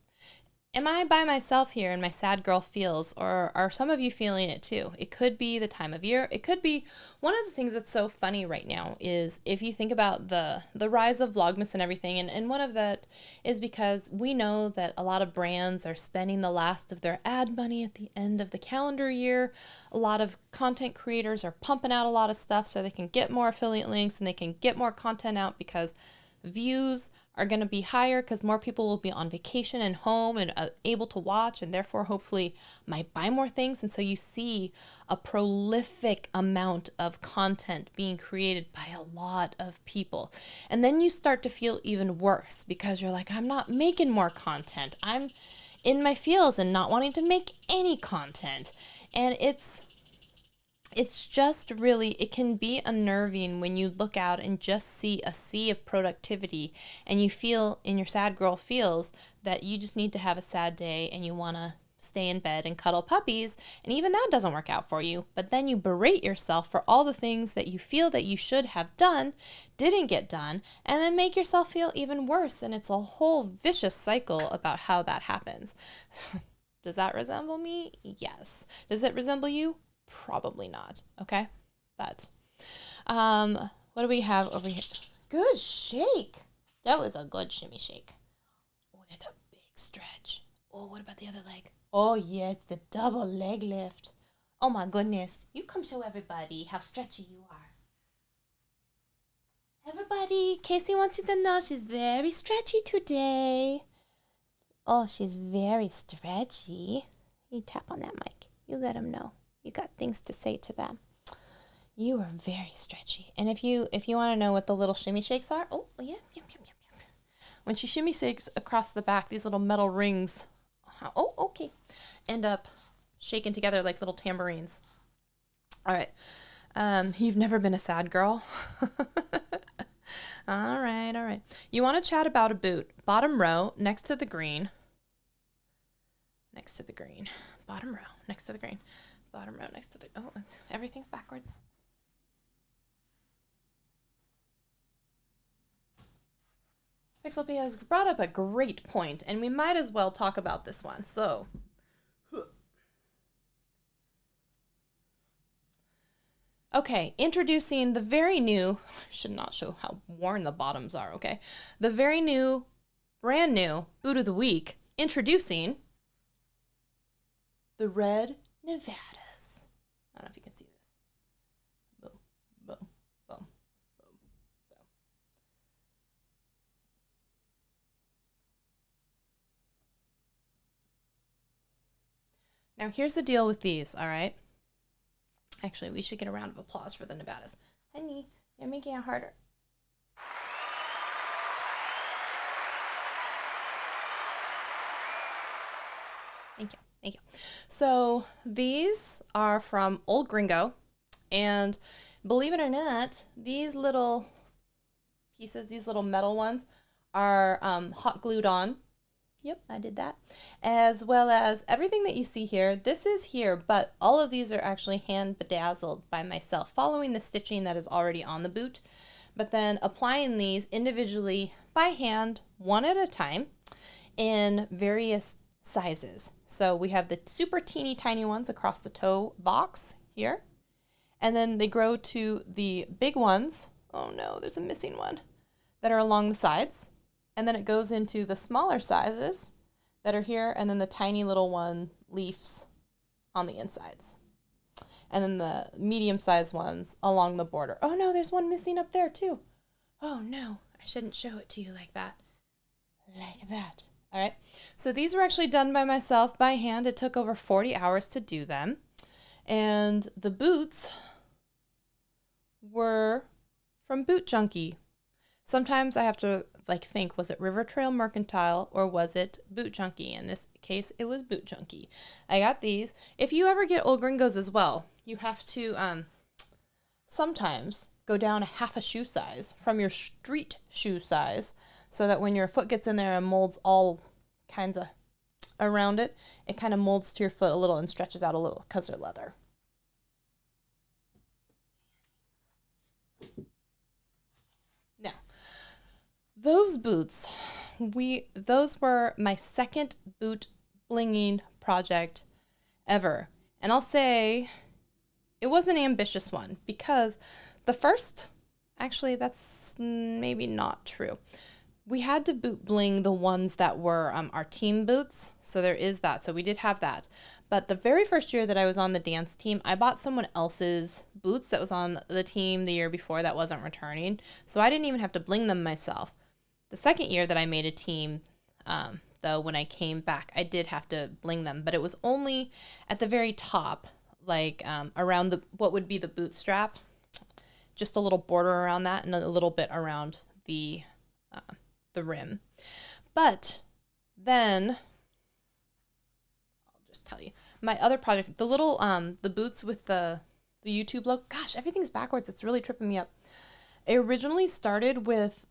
Am I by myself here in my sad girl feels, or are some of you feeling it too? It could be the time of year. It could be one of the things that's so funny right now is if you think about the rise of Vlogmas and everything, and one of that is because we know that a lot of brands are spending the last of their ad money at the end of the calendar year. A lot of content creators are pumping out a lot of stuff so they can get more affiliate links and they can get more content out because views are going to be higher because more people will be on vacation and home and able to watch, and therefore hopefully might buy more things. And so you see a prolific amount of content being created by a lot of people. And then you start to feel even worse because you're like, I'm not making more content. I'm in my feels and not wanting to make any content. And it's just really, it can be unnerving when you look out and just see a sea of productivity and you feel in your sad girl feels that you just need to have a sad day and you want to stay in bed and cuddle puppies, and even that doesn't work out for you. But then you berate yourself for all the things that you feel that you should have done, didn't get done, and then make yourself feel even worse. And it's a whole vicious cycle about how that happens. Does that resemble me? Yes. Does it resemble you? Probably not. Okay. But, what do we have over here? Good shake. That was a good shimmy shake. Oh, that's a big stretch. Oh, what about the other leg? Oh, yes, the double leg lift. Oh my goodness. You come show everybody how stretchy you are. Everybody, Casey wants you to know she's very stretchy today. Oh, she's very stretchy. You tap on that mic. You let them know. You got things to say to them. You are very stretchy. And if you want to know what the little shimmy shakes are, oh, yeah. When she shimmy shakes across the back, these little metal rings, oh, okay, end up shaking together like little tambourines. All right. You've never been a sad girl? All right. You want to chat about a boot. Bottom row, next to the green. next to the green. Bottom row next to the green. Bottom row next to the, oh, everything's backwards. Pixelpia has brought up a great point, and we might as well talk about this one. So, okay, introducing the very new, should not show how worn the bottoms are, okay? The very new, brand new boot of the week, introducing the red Nevadas. I don't know if you can see this. Boom, boom, boom, boom, boom. Now here's the deal with these, all right? Actually, we should get a round of applause for the Nevadas. Honey, you're making it harder. Thank you. Thank you. So these are from Old Gringo, and believe it or not, these little pieces, these little metal ones, are hot glued on. Yep, I did that. As well as everything that you see here, this is here, but all of these are actually hand bedazzled by myself, following the stitching that is already on the boot, but then applying these individually by hand, one at a time, in various sizes. So we have the super teeny tiny ones across the toe box here, and then they grow to the big ones. Oh no, there's a missing one, that are along the sides. And then it goes into the smaller sizes that are here, and then the tiny little one leaves on the insides. And then the medium-sized ones along the border. Oh no, there's one missing up there too. Oh no, I shouldn't show it to you like that. Like that. All right, so these were actually done by myself by hand. It took over 40 hours to do them. And the boots were from Boot Junkie. Sometimes I have to think, was it River Trail Mercantile or was it Boot Junkie? In this case, it was Boot Junkie. I got these. If you ever get Old Gringos as well, you have to sometimes go down a half a shoe size from your street shoe size, so that when your foot gets in there and molds all kinds of around it, it kind of molds to your foot a little and stretches out a little because they're leather. Now, those boots, those were my second boot blinging project ever. And I'll say it was an ambitious one, because the first, actually that's maybe not true. We had to boot bling the ones that were our team boots. So there is that. So we did have that. But the very first year that I was on the dance team, I bought someone else's boots that was on the team the year before that wasn't returning. So I didn't even have to bling them myself. The second year that I made a team, though, when I came back, I did have to bling them. But it was only at the very top, around what would be the boot strap. Just a little border around that and a little bit around the rim. But then I'll just tell you my other project, the little the boots with the YouTube logo. Gosh, everything's backwards. It's really tripping me up. It originally started with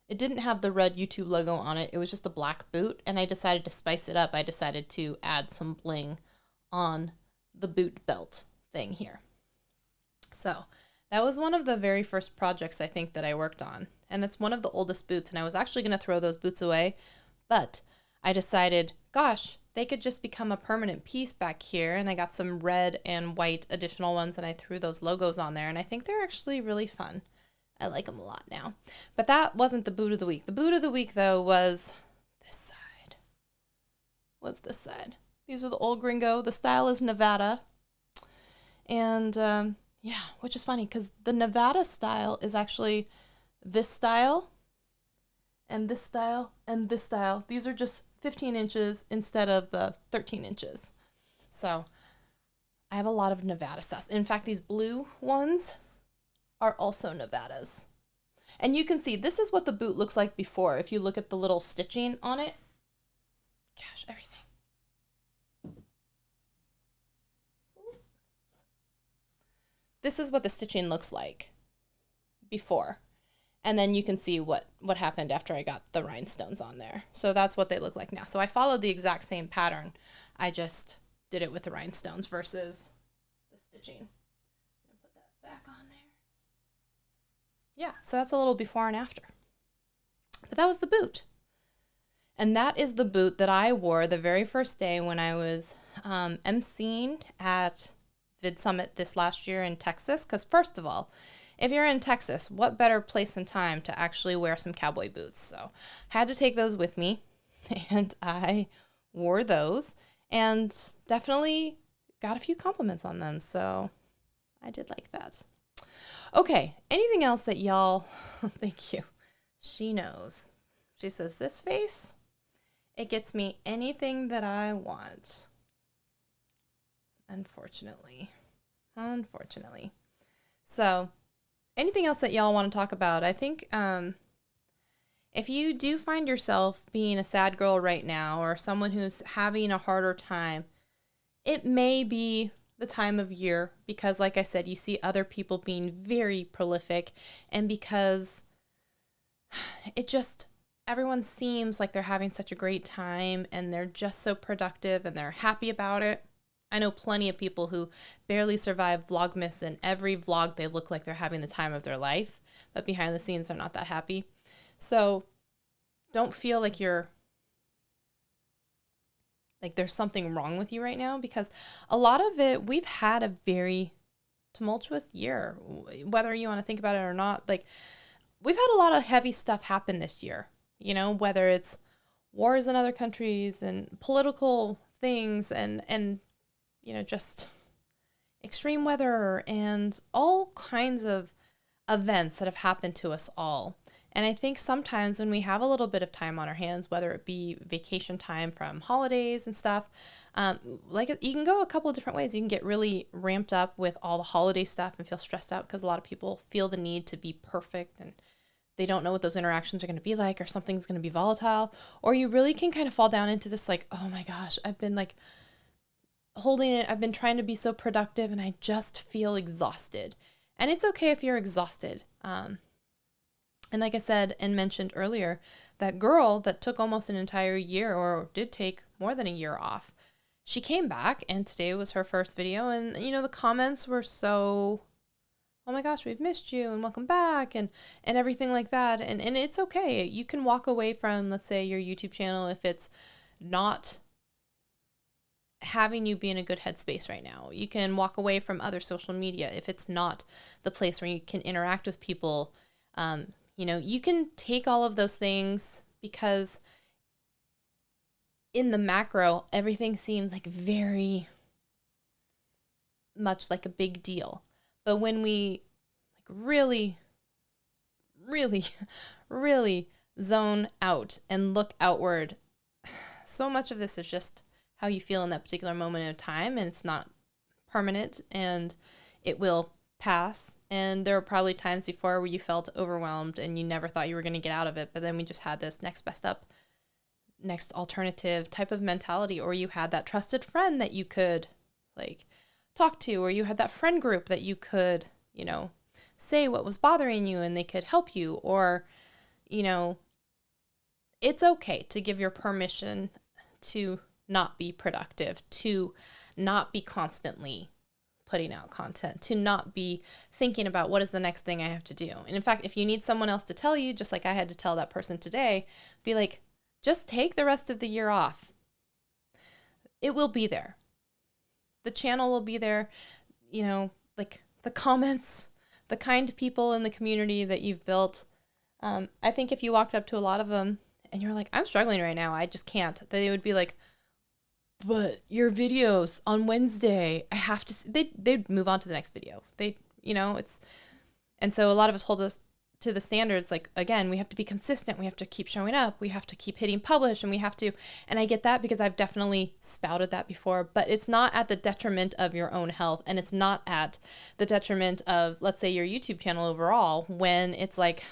it didn't have the red YouTube logo on it. It was just a black boot, and I decided to spice it up. I decided to add some bling on the boot belt thing here. So that was one of the very first projects I think that I worked on. And it's one of the oldest boots, and I was actually going to throw those boots away, but I decided, gosh, they could just become a permanent piece back here, and I got some red and white additional ones, and I threw those logos on there, and I think they're actually really fun. I like them a lot now. But that wasn't the boot of the week. The boot of the week, though, was this side. What's this side? These are the Old Gringo. The style is Nevada. And, yeah, which is funny, because the Nevada style is actually this style, and this style, and this style. These are just 15 inches instead of the 13 inches. So I have a lot of Nevada styles. In fact, these blue ones are also Nevadas. And you can see, this is what the boot looks like before. If you look at the little stitching on it. Gosh, everything. This is what the stitching looks like before. And then you can see what happened after I got the rhinestones on there. So that's what they look like now. So I followed the exact same pattern. I just did it with the rhinestones versus the stitching. And put that back on there. Yeah, so that's a little before and after. But that was the boot. And that is the boot that I wore the very first day when I was emceeing at Vid Summit this last year in Texas. Because first of all, if you're in Texas, what better place and time to actually wear some cowboy boots? So I had to take those with me, and I wore those and definitely got a few compliments on them. So I did like that. Okay, anything else that y'all, thank you. She knows. She says, this face, it gets me anything that I want. Unfortunately. So anything else that y'all want to talk about? I think if you do find yourself being a sad girl right now or someone who's having a harder time, it may be the time of year because, like I said, you see other people being very prolific, and because everyone seems like they're having such a great time and they're just so productive and they're happy about it. I know plenty of people who barely survive Vlogmas, and every vlog they look like they're having the time of their life, but behind the scenes they're not that happy. So don't feel like there's something wrong with you right now, because a lot of it, we've had a very tumultuous year, whether you want to think about it or not. Like, we've had a lot of heavy stuff happen this year, whether it's wars in other countries and political things and just extreme weather and all kinds of events that have happened to us all. And I think sometimes when we have a little bit of time on our hands, whether it be vacation time from holidays and stuff, you can go a couple of different ways. You can get really ramped up with all the holiday stuff and feel stressed out because a lot of people feel the need to be perfect and they don't know what those interactions are going to be like, or something's going to be volatile. Or you really can kind of fall down into this like, oh my gosh, I've been like holding it. I've been trying to be so productive and I just feel exhausted. And it's okay if you're exhausted. And like I said and mentioned earlier, that girl that took almost an entire year, or did take more than a year off, she came back and today was her first video. And, the comments were so, oh my gosh, we've missed you and welcome back and everything like that. And it's okay. You can walk away from, let's say, your YouTube channel if it's not having you be in a good headspace right now. You can walk away from other social media if it's not the place where you can interact with people. You can take all of those things because in the macro, everything seems like very much like a big deal. But when we really, really, really zone out and look outward, so much of this is just how you feel in that particular moment of time, and it's not permanent, and it will pass. And there were probably times before where you felt overwhelmed and you never thought you were going to get out of it, but then we just had this next best up, next alternative type of mentality. Or you had that trusted friend that you could talk to, or you had that friend group that you could say what was bothering you and they could help you. Or it's okay to give your permission to not be productive, to not be constantly putting out content, to not be thinking about what is the next thing I have to do. And in fact, if you need someone else to tell you, just like I had to tell that person today, be like, just take the rest of the year off. It will be there. The channel will be there, the comments, the kind people in the community that you've built. I think if you walked up to a lot of them and you're like, I'm struggling right now, I just can't, they would be like, but your videos on Wednesday, I have to, they'd move on to the next video. And so a lot of us hold us to the standards. Like, again, we have to be consistent. We have to keep showing up. We have to keep hitting publish, and and I get that because I've definitely spouted that before, but it's not at the detriment of your own health. And it's not at the detriment of, let's say, your YouTube channel overall, when it's like,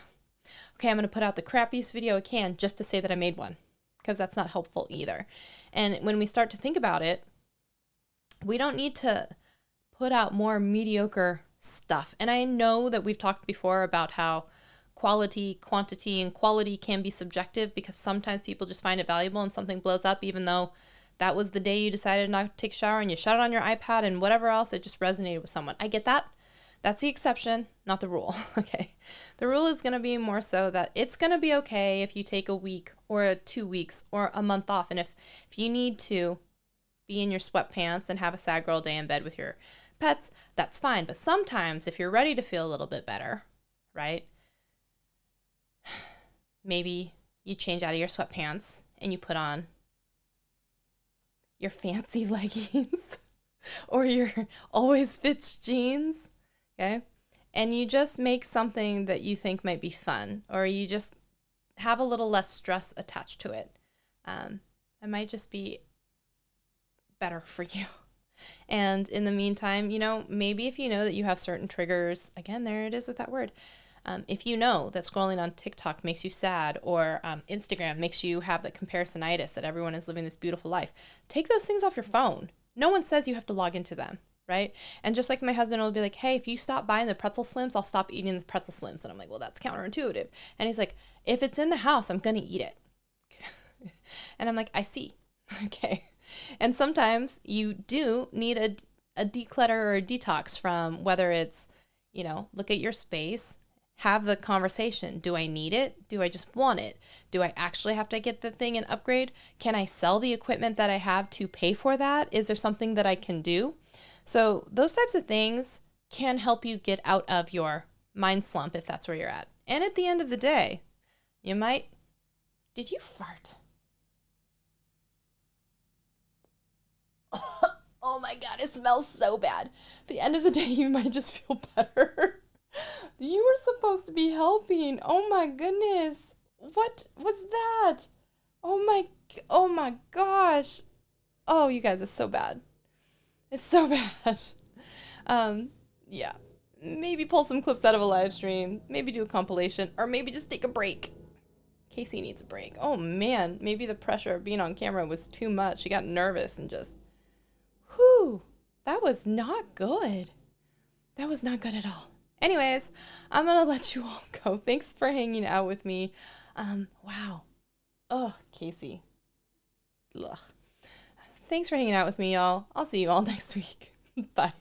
okay, I'm going to put out the crappiest video I can just to say that I made one, because that's not helpful either. And when we start to think about it, we don't need to put out more mediocre stuff. And I know that we've talked before about how quality, quantity, and quality can be subjective because sometimes people just find it valuable and something blows up even though that was the day you decided not to take a shower and you shut it on your iPad and whatever else, it just resonated with someone. I get that. That's the exception, not the rule. Okay. The rule is going to be more so that it's going to be okay if you take a week or 2 weeks or a month off. And if you need to be in your sweatpants and have a sad girl day in bed with your pets, that's fine. But sometimes if you're ready to feel a little bit better, right? Maybe you change out of your sweatpants and you put on your fancy leggings or your always fits jeans, okay? And you just make something that you think might be fun, or you just have a little less stress attached to it. It might just be better for you. And in the meantime, maybe if you know that you have certain triggers, again, there it is with that word. If you know that scrolling on TikTok makes you sad, or Instagram makes you have that comparisonitis that everyone is living this beautiful life, take those things off your phone. No one says you have to log into them, right? And just like my husband will be like, hey, if you stop buying the pretzel slims, I'll stop eating the pretzel slims. And I'm like, well, that's counterintuitive. And he's like, if it's in the house, I'm going to eat it. And I'm like, I see. Okay. And sometimes you do need a declutter or a detox from whether it's, look at your space, have the conversation. Do I need it? Do I just want it? Do I actually have to get the thing and upgrade? Can I sell the equipment that I have to pay for that? Is there something that I can do? So those types of things can help you get out of your mind slump if that's where you're at. And at the end of the day, did you fart? Oh my God, it smells so bad. At the end of the day, you might just feel better. You were supposed to be helping. Oh my goodness. What was that? Oh my gosh. Oh, you guys, it's so bad. It's so bad. Yeah. Maybe pull some clips out of a live stream. Maybe do a compilation. Or maybe just take a break. Casey needs a break. Oh man, maybe the pressure of being on camera was too much. She got nervous and just... Whew, that was not good. That was not good at all. Anyways, I'm going to let you all go. Thanks for hanging out with me. Wow. Oh, Casey. Ugh. Thanks for hanging out with me, y'all. I'll see you all next week. Bye.